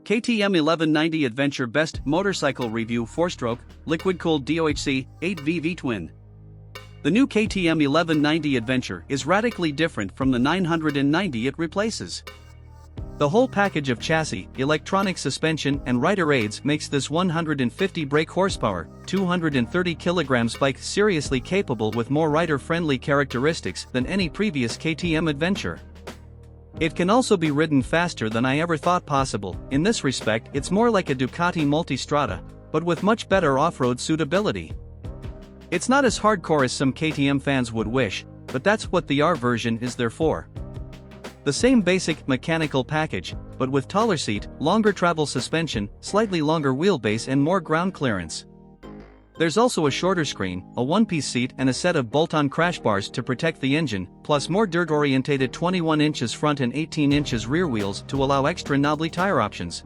KTM 1190 Adventure Best Motorcycle Review 4-stroke, liquid-cooled DOHC, 8V V-twin. The new KTM 1190 Adventure is radically different from the 990 it replaces. The whole package of chassis, electronic suspension and rider aids makes this 150 brake horsepower, 230 kg bike seriously capable with more rider-friendly characteristics than any previous KTM Adventure. It can also be ridden faster than I ever thought possible. In this respect, it's more like a Ducati Multistrada, but with much better off-road suitability. It's not as hardcore as some KTM fans would wish, but that's what the R version is there for. The same basic mechanical package, but with taller seat, longer travel suspension, slightly longer wheelbase and more ground clearance. There's also a shorter screen, a one-piece seat and a set of bolt-on crash bars to protect the engine, plus more dirt-orientated 21 inches front and 18 inches rear wheels to allow extra knobbly tire options.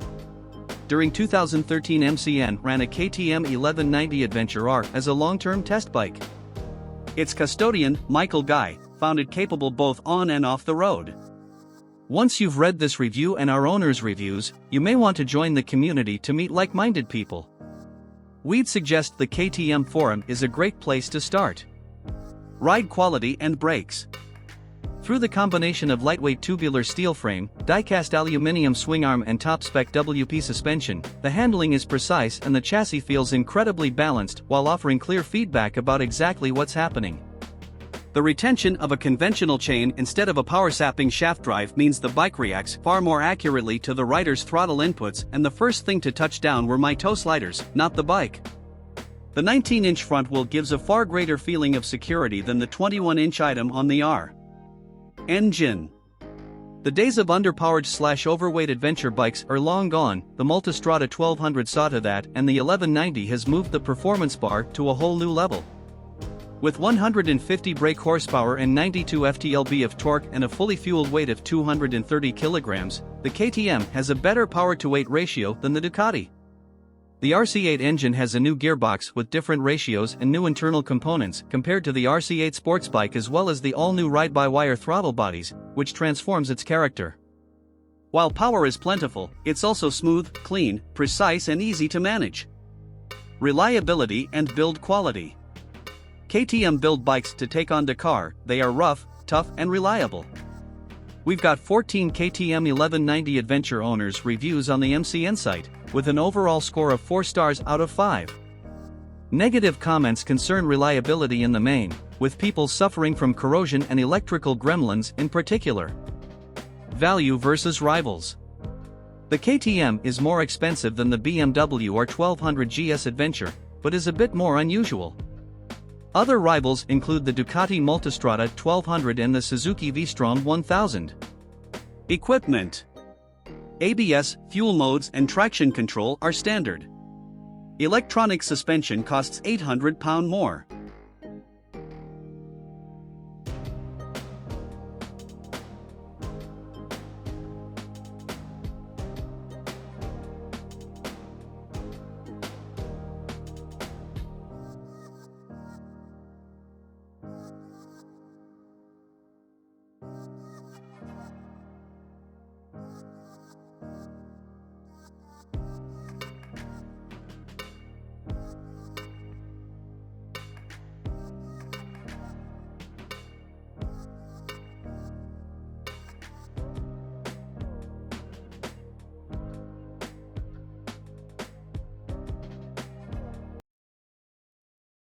During 2013 MCN ran a KTM 1190 Adventure R as a long-term test bike. Its custodian, Michael Guy, found it capable both on and off the road. Once you've read this review and our owner's reviews, you may want to join the community to meet like-minded people. We'd suggest the KTM forum is a great place to start. Ride quality and brakes. Through the combination of lightweight tubular steel frame, die-cast aluminum swing arm and top-spec WP suspension, the handling is precise and the chassis feels incredibly balanced while offering clear feedback about exactly what's happening. The retention of a conventional chain instead of a power-sapping shaft drive means the bike reacts far more accurately to the rider's throttle inputs, and the first thing to touch down were my toe sliders, not the bike. The 19-inch front wheel gives a far greater feeling of security than the 21-inch item on the R. Engine. The days of underpowered/overweight adventure bikes are long gone. The Multistrada 1200 saw to that, and the 1190 has moved the performance bar to a whole new level. With 150 brake horsepower and 92 ft-lb of torque and a fully fueled weight of 230 kilograms, the KTM has a better power-to-weight ratio than the Ducati. The RC8 engine has a new gearbox with different ratios and new internal components compared to the RC8 sports bike, as well as the all-new ride-by-wire throttle bodies, which transforms its character. While power is plentiful, it's also smooth, clean, precise and easy to manage. Reliability and build quality. KTM build bikes to take on Dakar. They are rough, tough and reliable. We've got 14 KTM 1190 Adventure owners reviews on the MCN site, with an overall score of 4 stars out of 5. Negative comments concern reliability in the main, with people suffering from corrosion and electrical gremlins in particular. Value versus rivals. The KTM is more expensive than the BMW or 1200 GS Adventure, but is a bit more unusual. Other rivals include the Ducati Multistrada 1200 and the Suzuki V-Strom 1000. Equipment. ABS, fuel modes and traction control are standard. Electronic suspension costs £800 more.